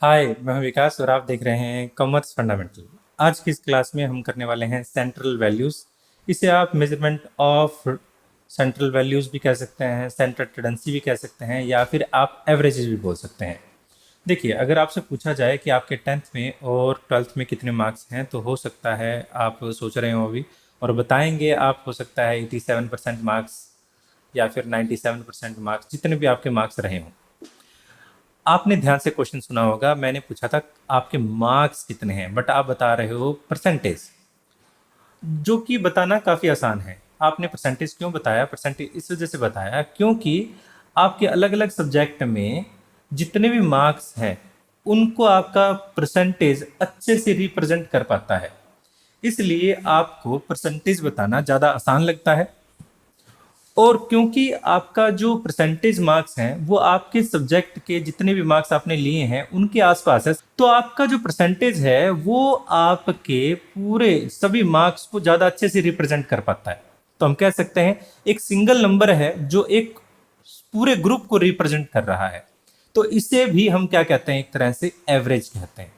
हाय, मैं हूं विकास और आप देख रहे हैं कॉमर्स फंडामेंटल। आज की इस क्लास में हम करने वाले हैं सेंट्रल वैल्यूज़। इसे आप मेजरमेंट ऑफ सेंट्रल वैल्यूज़ भी कह सकते हैं, सेंट्रल टेंडेंसी भी कह सकते हैं, या फिर आप एवरेजेस भी बोल सकते हैं। देखिए, अगर आपसे पूछा जाए कि आपके 10th में और 12th में कितने मार्क्स हैं, तो हो सकता है आप सोच रहे हो अभी और बताएंगे। आप हो सकता है 87% मार्क्स या फिर 97% मार्क्स, जितने भी आपके मार्क्स रहे हों। आपने ध्यान से क्वेश्चन सुना होगा, मैंने पूछा था आपके मार्क्स कितने हैं, बट आप बता रहे हो परसेंटेज, जो कि बताना काफ़ी आसान है। आपने परसेंटेज क्यों बताया? परसेंटेज इस वजह से बताया क्योंकि आपके अलग अलग सब्जेक्ट में जितने भी मार्क्स हैं उनको आपका परसेंटेज अच्छे से रिप्रेजेंट कर पाता है, इसलिए आपको परसेंटेज बताना ज़्यादा आसान लगता है। और क्योंकि आपका जो परसेंटेज मार्क्स हैं वो आपके सब्जेक्ट के जितने भी मार्क्स आपने लिए हैं उनके आसपास है, तो आपका जो परसेंटेज है वो आपके पूरे सभी मार्क्स को ज़्यादा अच्छे से रिप्रेजेंट कर पाता है। तो हम कह सकते हैं एक सिंगल नंबर है जो एक पूरे ग्रुप को रिप्रेजेंट कर रहा है, तो इसे भी हम क्या कहते हैं? एक तरह से एवरेज कहते हैं।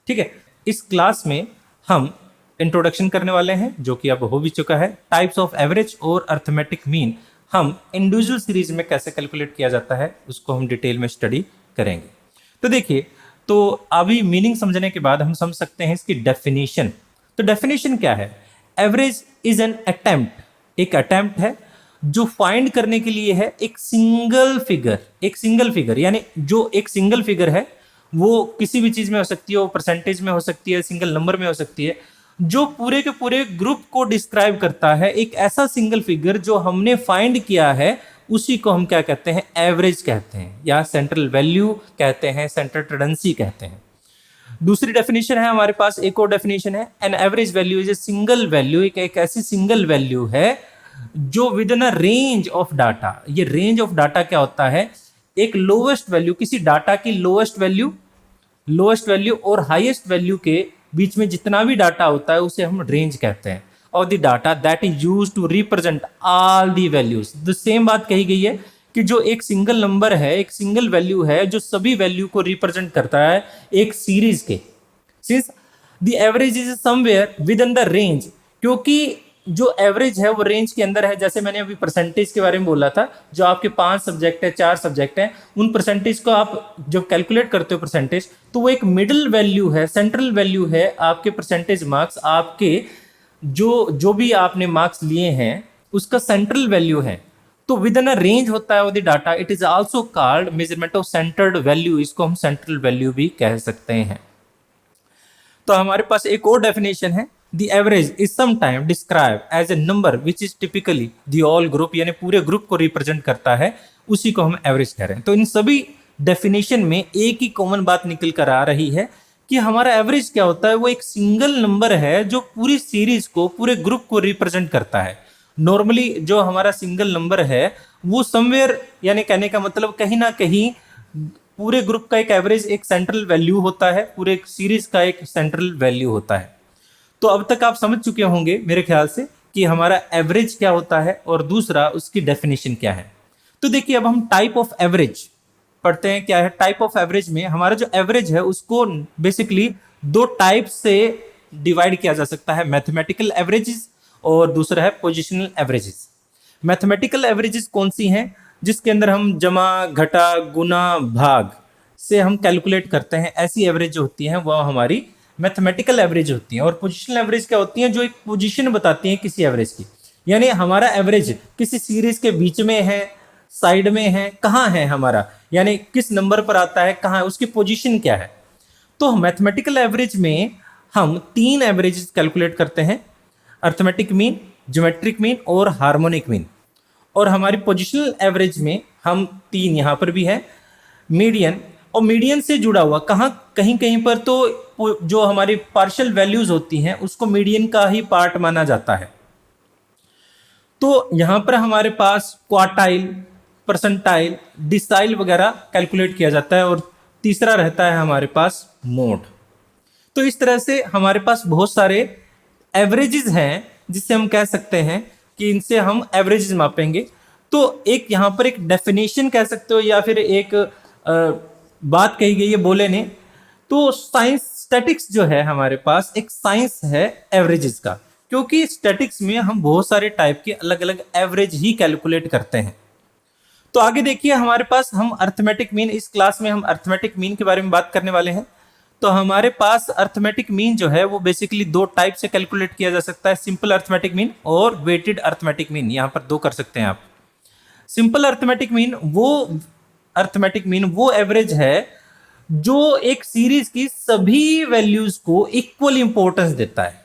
ठीक है, इस क्लास में हम इंट्रोडक्शन करने वाले हैं, जो कि अब हो भी चुका है। टाइप्स ऑफ एवरेज और अर्थमेटिक मीन हम इंडिविजुअल सीरीज में कैसे कैलकुलेट किया जाता है उसको हम डिटेल में स्टडी करेंगे। तो देखिए, तो अभी मीनिंग समझने के बाद हम समझ सकते हैं इसकी डेफिनेशन। तो डेफिनेशन क्या है? एवरेज इज एन अटेम्प्ट, एक अटेम्प्ट है जो फाइंड करने के लिए है एक सिंगल फिगर यानी जो एक सिंगल फिगर है वो किसी भी चीज में हो सकती है, वो परसेंटेज में हो सकती है, सिंगल नंबर में हो सकती है, जो पूरे के पूरे ग्रुप को डिस्क्राइब करता है। एक ऐसा सिंगल फिगर जो हमने फाइंड किया है उसी को हम क्या कहते हैं? एवरेज कहते हैं, या सेंट्रल वैल्यू कहते हैं, सेंट्रल टेंडेंसी कहते हैं। दूसरी डेफिनेशन है हमारे पास, एक और डेफिनेशन है, an average value is a single value, एक ऐसी सिंगल वैल्यू है जो with in a range of data. ये रेंज ऑफ डाटा क्या होता है? एक लोवेस्ट वैल्यू, किसी डाटा की लोएस्ट वैल्यू और हाईएस्ट वैल्यू के बीच में जितना भी डाटा होता है उसे हम रेंज कहते हैं। और the data that is use to represent all the values. The same बात कही गई है कि जो एक सिंगल नंबर है, एक सिंगल वैल्यू है जो सभी वैल्यू को रिप्रेजेंट करता है एक सीरीज के। Since the average is somewhere with in the range, क्योंकि जो एवरेज है वो रेंज के अंदर है। जैसे मैंने अभी परसेंटेज के बारे में बोला था, जो आपके 5 सब्जेक्ट है, 4 सब्जेक्ट है, उन परसेंटेज को आप जब कैलकुलेट करते हो परसेंटेज, तो वो एक मिडिल वैल्यू है, सेंट्रल वैल्यू है आपके परसेंटेज मार्क्स, आपके जो जो भी आपने मार्क्स लिए हैं उसका सेंट्रल वैल्यू है। तो विद इन अ रेंज होता है वो the data, it is also called measurement of centred value, इसको हम सेंट्रल वैल्यू भी कह सकते हैं। तो हमारे पास एक और डेफिनेशन है, the average is sometime describe as a number which is typically the all group, यानी पूरे ग्रुप को रिप्रेजेंट करता है, उसी को हम एवरेज कह रहे हैं। तो इन सभी डेफिनेशन में एक ही कॉमन बात निकल कर आ रही है कि हमारा एवरेज क्या होता है? वो एक सिंगल नंबर है जो पूरी सीरीज को, पूरे ग्रुप को रिप्रेजेंट करता है। नॉर्मली जो हमारा सिंगल नंबर है वो समवेयर, यानी कहने का मतलब कहीं ना कहीं पूरे ग्रुप का एक एवरेज, एक सेंट्रल वैल्यू होता है, पूरे सीरीज का एक सेंट्रल वैल्यू होता है। तो अब तक आप समझ चुके होंगे मेरे ख्याल से कि हमारा एवरेज क्या होता है और दूसरा उसकी डेफिनेशन क्या है। तो देखिए, अब हम टाइप ऑफ एवरेज पढ़ते हैं। क्या है टाइप ऑफ एवरेज? में हमारा जो एवरेज है उसको बेसिकली दो टाइप से डिवाइड किया जा सकता है, मैथमेटिकल एवरेजेस और दूसरा है पोजिशनल एवरेजेस। मैथमेटिकल एवरेजेस कौन सी हैं? जिसके अंदर हम जमा, घटा, गुना, भाग से हम कैलकुलेट करते हैं, ऐसी एवरेज जो होती है वह हमारी मैथमेटिकल एवरेज होती है। और पोजिशनल एवरेज क्या होती है? जो एक पोजीशन बताती है किसी एवरेज की, यानी हमारा एवरेज किसी सीरीज के बीच में है, साइड में है, कहाँ है हमारा, यानी किस नंबर पर आता है, कहाँ है, उसकी पोजीशन क्या है। तो मैथमेटिकल एवरेज में हम 3 एवरेजेस कैलकुलेट करते हैं, अर्थमेटिक मीन, ज्योमेट्रिक मीन और हार्मोनिक मीन। और हमारी पोजिशनल एवरेज में हम 3 यहाँ पर भी है, मीडियन, और मीडियन से जुड़ा हुआ कहाँ, कहीं कहीं पर तो जो हमारी पार्शियल वैल्यूज होती हैं उसको मीडियन का ही पार्ट माना जाता है। तो यहाँ पर हमारे पास क्वार्टाइल, परसेंटाइल, डिसाइल वगैरह कैलकुलेट किया जाता है, और तीसरा रहता है हमारे पास मोड। तो इस तरह से हमारे पास बहुत सारे एवरेजेस हैं जिससे हम कह सकते हैं कि इनसे हम एवरेजेस मापेंगे। तो एक यहाँ पर एक डेफिनेशन कह सकते हो, या फिर एक बात कही गई है बोले ने, तो साइंस स्टैटिक्स जो है हमारे पास एक साइंस है एवरेजेस का, क्योंकि स्टैटिक्स में हम बहुत सारे टाइप के अलग अलग एवरेज ही कैलकुलेट करते हैं। तो आगे देखिए हमारे पास हम अर्थमेटिक मीन, इस क्लास में हम अर्थमेटिक मीन के बारे में बात करने वाले हैं। तो हमारे पास अर्थमेटिक मीन जो है वो बेसिकली दो टाइप से कैलकुलेट किया जा सकता है, सिंपल अर्थमेटिक मीन और वेटेड अर्थमेटिक मीन। यहाँ पर दो कर सकते हैं आप। सिंपल अर्थमेटिक मीन वो एवरेज है जो एक सीरीज की सभी वैल्यूज को इक्वल इंपॉर्टेंस देता है,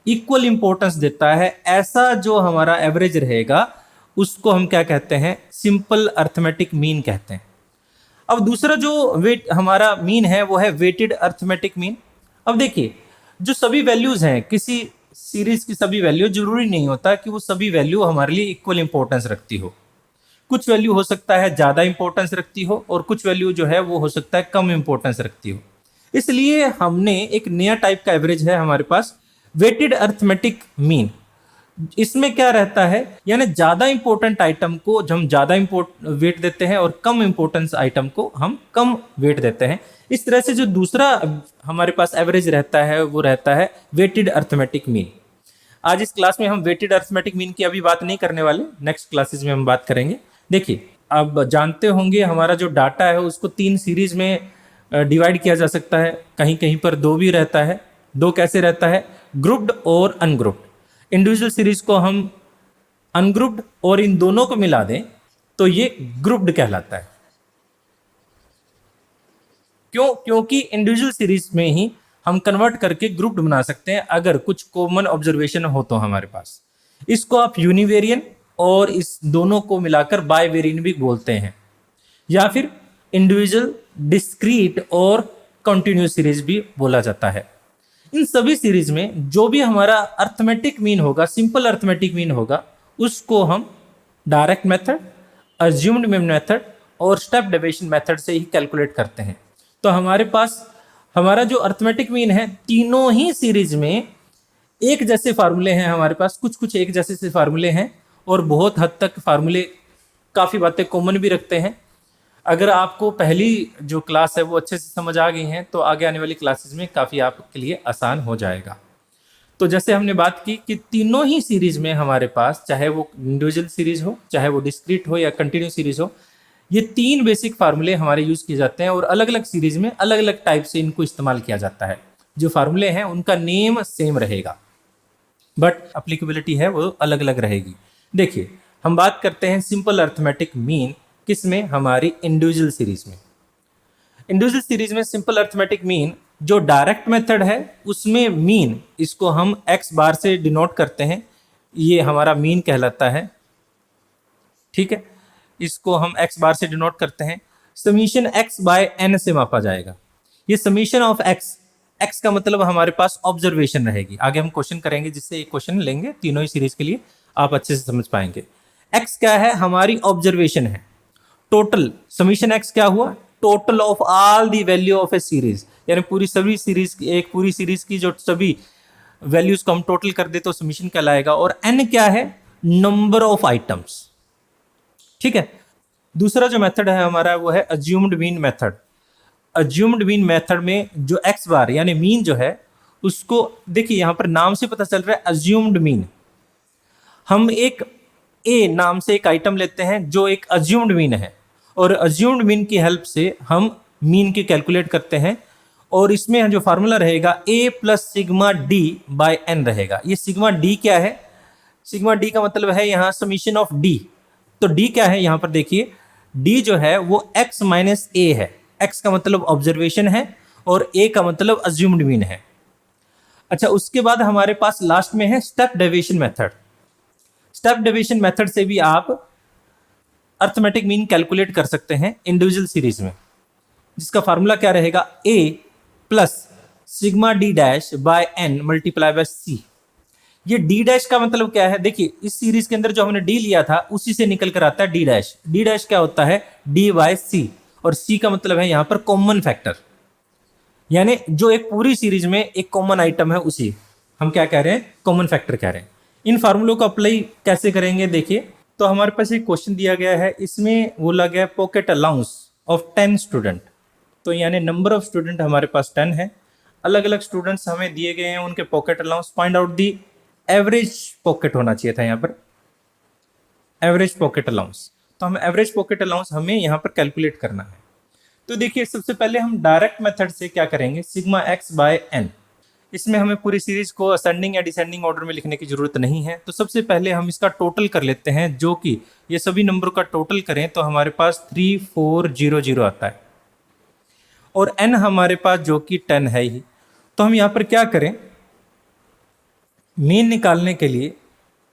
इक्वल इंपॉर्टेंस देता है। ऐसा जो हमारा एवरेज रहेगा उसको हम क्या कहते हैं, सिंपल अर्थमेटिक मीन कहते हैं। अब दूसरा जो वेट हमारा मीन है वो है वेटेड अर्थमेटिक मीन। अब देखिए जो सभी वैल्यूज हैं किसी सीरीज की, सभी वैल्यू जरूरी नहीं होता कि वो सभी वैल्यू हमारे लिए इक्वल इंपॉर्टेंस रखती हो। कुछ वैल्यू हो सकता है ज़्यादा इंपॉर्टेंस रखती हो और कुछ वैल्यू जो है वो हो सकता है कम इंपॉर्टेंस रखती हो। इसलिए हमने एक नया टाइप का एवरेज है हमारे पास, वेटेड अर्थमेटिक मीन। इसमें क्या रहता है, यानी ज़्यादा इंपॉर्टेंट आइटम को हम ज़्यादा वेट देते हैं और कम इंपॉर्टेंस आइटम को हम कम वेट देते हैं। इस तरह से जो दूसरा हमारे पास एवरेज रहता है वो रहता है वेटेड अर्थमेटिक मीन। आज इस क्लास में हम वेटेड अर्थमेटिक मीन की अभी बात नहीं करने वाले, नेक्स्ट क्लासेस में हम बात करेंगे। देखिए अब जानते होंगे हमारा जो डाटा है उसको 3 सीरीज में डिवाइड किया जा सकता है, कहीं कहीं पर 2 भी रहता है। 2 कैसे रहता है, ग्रुप्ड और अनग्रुप्ड। इंडिविजुअल सीरीज को हम अनग्रुप्ड और इन दोनों को मिला दें तो ये ग्रुप्ड कहलाता है। क्यों? क्योंकि इंडिविजुअल सीरीज में ही हम कन्वर्ट करके ग्रुप्ड बना सकते हैं अगर कुछ कॉमन ऑब्जर्वेशन हो तो हमारे पास। इसको आप यूनिवेरियन और इस दोनों को मिलाकर बायवेरियन भी बोलते हैं, या फिर इंडिविजुअल, डिस्क्रीट और कंटिन्यूस सीरीज भी बोला जाता है। इन सभी सीरीज में जो भी हमारा अर्थमेटिक मीन होगा, सिंपल अर्थमेटिक मीन होगा, उसको हम direct method, assumed mean method और स्टेप डेविएशन मेथड से ही कैलकुलेट करते हैं। तो हमारे पास हमारा जो अर्थमेटिक मीन है, तीनों ही सीरीज में एक जैसे फार्मूले हैं हमारे पास, कुछ कुछ एक जैसे से फार्मूले हैं और बहुत हद तक फार्मूले काफ़ी बातें कॉमन भी रखते हैं। अगर आपको पहली जो क्लास है वो अच्छे से समझ आ गई हैं तो आगे आने वाली क्लासेस में काफ़ी आपके लिए आसान हो जाएगा। तो जैसे हमने बात की कि तीनों ही सीरीज में हमारे पास, चाहे वो इंडिविजुअल सीरीज हो, चाहे वो डिस्क्रीट हो या कंटिन्यू सीरीज हो, ये 3 बेसिक फार्मूले हमारे यूज़ किए जाते हैं और अलग अलग सीरीज में अलग अलग टाइप से इनको इस्तेमाल किया जाता है। जो फार्मूले हैं उनका नेम सेम रहेगा बट अप्लीकेबिलिटी है वो अलग अलग रहेगी। देखिए हम बात करते हैं सिंपल अर्थमेटिक मीन, किसमें, हमारी इंडिविजुअल सीरीज में। इंडिविजुअल सीरीज में सिंपल अर्थमेटिक मीन जो डायरेक्ट मेथड है उसमें मीन, इसको हम x बार से डिनोट करते हैं, ये हमारा मीन कहलाता है, ठीक है। इसको हम x बार से डिनोट करते हैं। समीशन x बाय n से मापा जाएगा। ये समीशन ऑफ x का मतलब हमारे पास ऑब्जर्वेशन रहेगी। आगे हम क्वेश्चन करेंगे जिससे एक क्वेश्चन लेंगे तीनों ही सीरीज के लिए, आप अच्छे से समझ पाएंगे। x क्या है, हमारी ऑब्जर्वेशन है। टोटल समीशन x क्या हुआ, total of all the value of A series, यानी पूरी सभी सीरीज, एक पूरी सीरीज की जो सभी वैल्यूज को हम टोटल कर दे तो समीशन कहलाएगा। और n क्या है, नंबर ऑफ आइटम्स, ठीक है। दूसरा जो मेथड है हमारा वो है assumed mean method. Assumed mean method में जो x बार यानी मीन जो है उसको, देखिए यहां पर नाम से पता चल रहा है अज्यूम्ड मीन। हम एक a नाम से एक आइटम लेते हैं जो एक अज्यूम्ड मीन है और अज्यूम्ड मीन की हेल्प से हम मीन की कैलकुलेट करते हैं और इसमें जो फार्मूला रहेगा a plus sigma D by n रहेगा। ये सिग्मा डी क्या है, सिग्मा डी का मतलब है यहाँ समीशन ऑफ d। तो d क्या है, यहाँ पर देखिए d जो है वो x माइनस a है। x का मतलब ऑब्जर्वेशन है और a का मतलब अज्यूम्ड मीन है। अच्छा, उसके बाद हमारे पास लास्ट में है step deviation method. Step deviation method से भी आप अर्थमेटिक मीन कैलकुलेट कर सकते हैं इंडिविजुअल सीरीज में, जिसका फार्मूला क्या रहेगा, a plus sigma D dash by n multiply by c। ये d डैश का मतलब क्या है, देखिए इस सीरीज के अंदर जो हमने d लिया था उसी से निकल कर आता है d डैश। d डैश क्या होता है, d बाय c, और c का मतलब है यहाँ पर कॉमन फैक्टर, यानी जो एक पूरी सीरीज में एक कॉमन आइटम है उसी हम क्या कह रहे हैं, कॉमन फैक्टर कह रहे हैं। इन फार्मूलों को अप्लाई कैसे करेंगे, देखिए तो हमारे पास एक क्वेश्चन दिया गया है, इसमें बोला गया पॉकेट अलाउंस ऑफ 10 स्टूडेंट, तो यानी नंबर ऑफ स्टूडेंट हमारे पास 10 है, अलग अलग स्टूडेंट्स हमें दिए गए हैं, उनके pocket allowance, find out the average pocket होना चाहिए था यहाँ पर, एवरेज पॉकेट अलाउंस। तो हम एवरेज पॉकेट अलाउंस हमें यहाँ पर कैलकुलेट करना है। तो देखिए सबसे पहले हम डायरेक्ट मेथड से क्या करेंगे, सिग्मा एक्स बाय एन, इसमें हमें पूरी सीरीज को असेंडिंग या डिसेंडिंग ऑर्डर में लिखने की जरूरत नहीं है। तो सबसे पहले हम इसका टोटल कर लेते हैं, जो कि ये सभी नंबर का टोटल करें तो हमारे पास 3400 आता है, और n हमारे पास जो कि 10 है ही। तो हम यहाँ पर क्या करें, मीन निकालने के लिए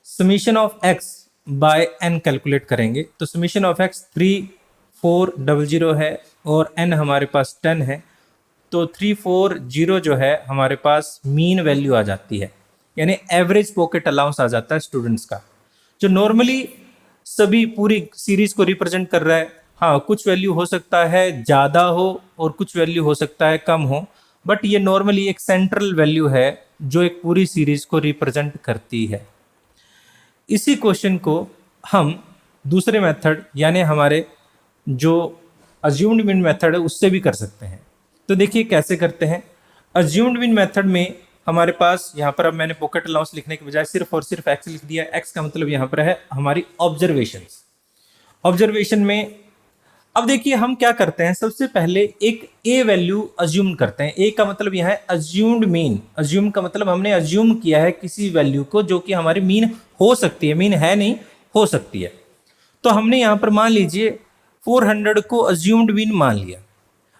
summation of x by n calculate करेंगे। तो समीशन ऑफ x 3400 है और n हमारे पास 10 है, तो 340 जो है हमारे पास मीन वैल्यू आ जाती है, यानी एवरेज पॉकेट अलाउंस आ जाता है स्टूडेंट्स का, जो नॉर्मली सभी पूरी सीरीज को रिप्रेजेंट कर रहा है। हाँ, कुछ वैल्यू हो सकता है ज़्यादा हो और कुछ वैल्यू हो सकता है कम हो, बट ये नॉर्मली एक सेंट्रल वैल्यू है जो एक पूरी सीरीज को रिप्रेजेंट करती है। इसी क्वेश्चन को हम दूसरे मेथड यानी हमारे जो अज्यूम्ड मीन मेथड है उससे भी कर सकते हैं। तो देखिए कैसे करते हैं। अज्यूम्ड मीन मेथड में हमारे पास यहाँ पर, अब मैंने पॉकेट अलाउंस लिखने के बजाय सिर्फ और सिर्फ एक्स लिख दिया। एक्स का मतलब यहाँ पर है हमारी ऑब्जर्वेशंस। ऑब्जर्वेशन में अब देखिए हम क्या करते हैं, सबसे पहले एक ए वैल्यू अज्यूम करते हैं। ए का मतलब यहाँ है अज्यूम्ड मीन। अज्यूम का मतलब हमने अज्यूम किया है किसी वैल्यू को जो कि हमारी मीन हो सकती है, मीन है नहीं, हो सकती है। तो हमने यहाँ पर मान लीजिए 400 को अज्यूम्ड मीन मान लिया।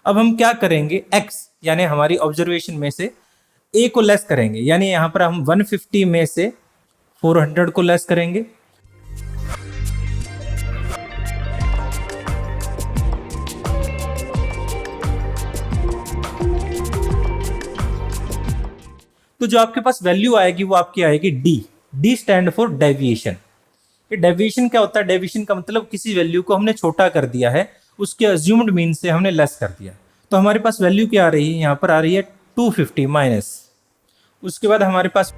अब हम क्या करेंगे, x यानी हमारी ऑब्जर्वेशन में से a को लेस करेंगे, यानी यहाँ पर हम 150 में से 400 को लेस करेंगे। तो जो आपके पास वैल्यू आएगी वो आपकी आएगी d। d stand for deviation. ये डेविएशन क्या होता है, डेविएशन का मतलब किसी वैल्यू को हमने छोटा कर दिया है, उसके अज्यूम्ड मीन से हमने लेस कर दिया। तो हमारे पास वैल्यू क्या आ रही है, यहाँ पर आ रही है 250 माइनस, उसके बाद हमारे पास,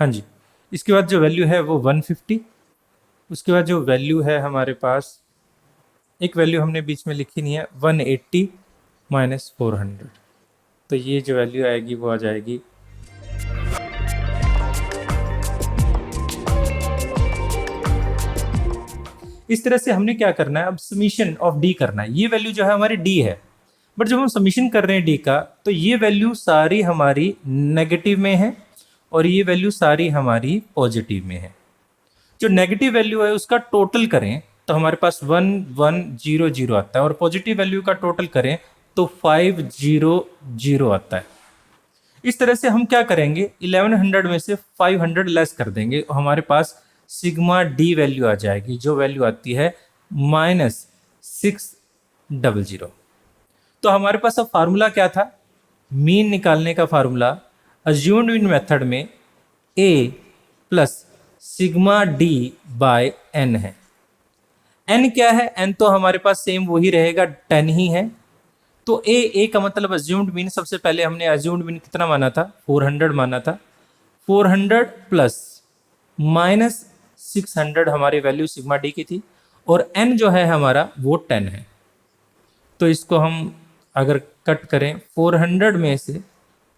हाँ जी, इसके बाद जो वैल्यू है वो 150। उसके बाद जो वैल्यू है हमारे पास, एक वैल्यू हमने बीच में लिखी नहीं है, 180 माइनस 400। तो ये जो वैल्यू आएगी वो आ जाएगी इस तरह से। हमने क्या करना है, अब समीशन ऑफ डी करना है। ये वैल्यू जो है हमारी डी है, बट जब हम समीशन कर रहे हैं डी का तो ये वैल्यू सारी हमारी नेगेटिव में है और ये वैल्यू सारी हमारी पॉजिटिव में है। जो नेगेटिव वैल्यू है उसका टोटल करें तो हमारे पास 1100 आता है, और पॉजिटिव वैल्यू का टोटल करें तो 500 आता है। इस तरह से हम क्या करेंगे, 1100 में से 500 लेस कर देंगे, हमारे पास सिग्मा डी वैल्यू आ जाएगी, जो वैल्यू आती है -600। तो हमारे पास अब फार्मूला क्या था, मीन निकालने का फार्मूला अज्यूम्ड मीन मेथड में a plus sigma D by n है। n क्या है, n तो हमारे पास सेम वही रहेगा, 10 ही है। तो a का मतलब अज्यूम्ड मीन, सबसे पहले हमने अज्यूम्ड मीन कितना माना था, 400 माना था। 400 प्लस माइनस 600 हमारी वैल्यू सिग्मा डी की थी, और n जो है हमारा वो 10 है। तो इसको हम अगर कट करें, 400 में से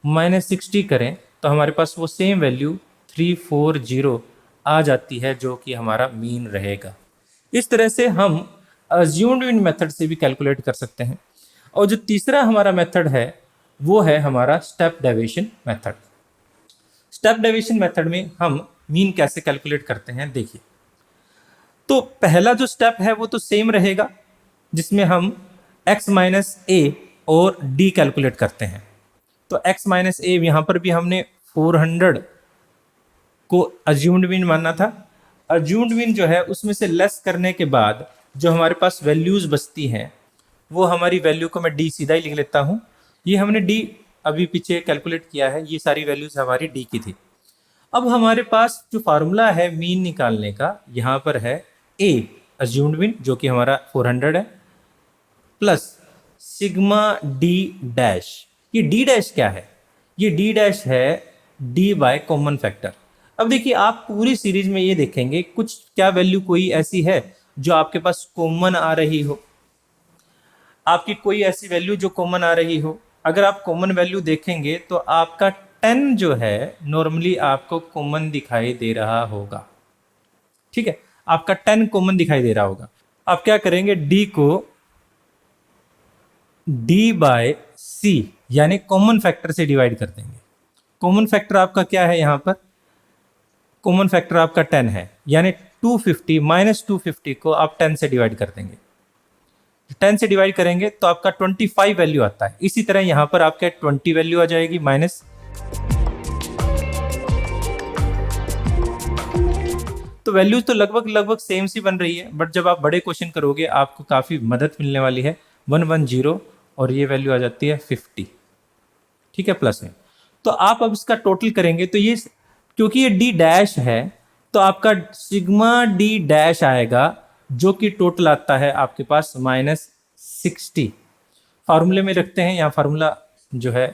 -60 करें तो हमारे पास वो सेम वैल्यू 340 आ जाती है, जो कि हमारा मीन रहेगा। इस तरह से हम अज्यूम्ड मीन मेथड से भी कैलकुलेट कर सकते हैं। और जो तीसरा हमारा मेथड है वो है हमारा step deviation method. Step deviation method में हम मीन कैसे कैलकुलेट करते हैं, देखिए। तो पहला जो स्टेप है वो तो सेम रहेगा, जिसमें हम x माइनस ए और d कैलकुलेट करते हैं। तो x माइनस ए यहाँ पर भी हमने 400 को अज्यूम्ड मीन मानना था। अज्यूम्ड मीन जो है उसमें से लेस करने के बाद जो हमारे पास वैल्यूज बचती हैं वो हमारी वैल्यू को मैं d सीधा ही लिख लेता हूँ। ये हमने d अभी पीछे कैलकुलेट किया है, ये सारी वैल्यूज हमारी d की थी। अब हमारे पास जो फार्मूला है मीन निकालने का, यहाँ पर है a अज्यूम्ड मीन जो कि हमारा 400 है, प्लस सिग्मा डी डैश। ये डी डैश क्या है, ये डी डैश है डी बाय कॉमन फैक्टर। अब देखिए आप पूरी सीरीज में ये देखेंगे कुछ क्या वैल्यू कोई ऐसी है जो आपके पास कॉमन आ रही हो, आपकी कोई ऐसी वैल्यू जो कॉमन आ रही हो। अगर आप कॉमन वैल्यू देखेंगे तो आपका 10 जो है नॉर्मली आपको कॉमन दिखाई दे रहा होगा। ठीक है, आपका 10 कॉमन दिखाई दे रहा होगा। आप क्या करेंगे, डी को डी बाय सी यानी कॉमन फैक्टर से डिवाइड कर देंगे। कॉमन फैक्टर आपका क्या है, यहाँ पर कॉमन फैक्टर आपका 10 है, यानी 250 माइनस 250 को आप 10 से डिवाइड कर देंगे। 10 से डिवाइड करेंगे तो आपका 25 वैल्यू आता है। इसी तरह यहाँ पर आपके 20 वैल्यू आ जाएगी माइनस। तो वैल्यूज तो लगभग सेम सी बन रही है, बट जब आप बड़े क्वेश्चन करोगे आपको काफ़ी मदद मिलने वाली है। 110 और ये वैल्यू आ जाती है 50। ठीक है, प्लस में। तो आप अब इसका टोटल करेंगे तो ये, क्योंकि ये डी डैश है तो आपका सिग्मा डी डैश आएगा, जो कि टोटल आता है आपके पास -60। फार्मूले में रखते हैं, यहाँ फार्मूला जो है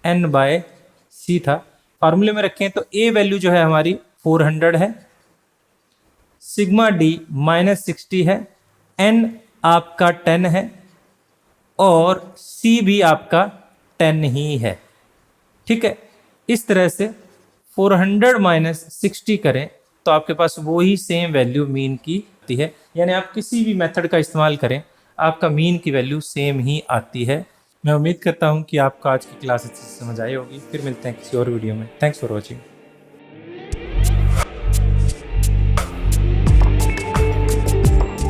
n/c था, फार्मूले में रखें तो a वैल्यू जो है हमारी 400 है, सिग्मा डी -60 है, n आपका 10 है और c भी आपका 10 ही है। ठीक है, इस तरह से 400 - 60 करें तो आपके पास वही सेम वैल्यू मीन की आती है। यानी आप किसी भी मेथड का इस्तेमाल करें आपका मीन की वैल्यू सेम ही आती है। मैं उम्मीद करता हूं कि आपको आज की क्लास अच्छे से समझ आई होगी। फिर मिलते हैं किसी और वीडियो में। Thanks for watching.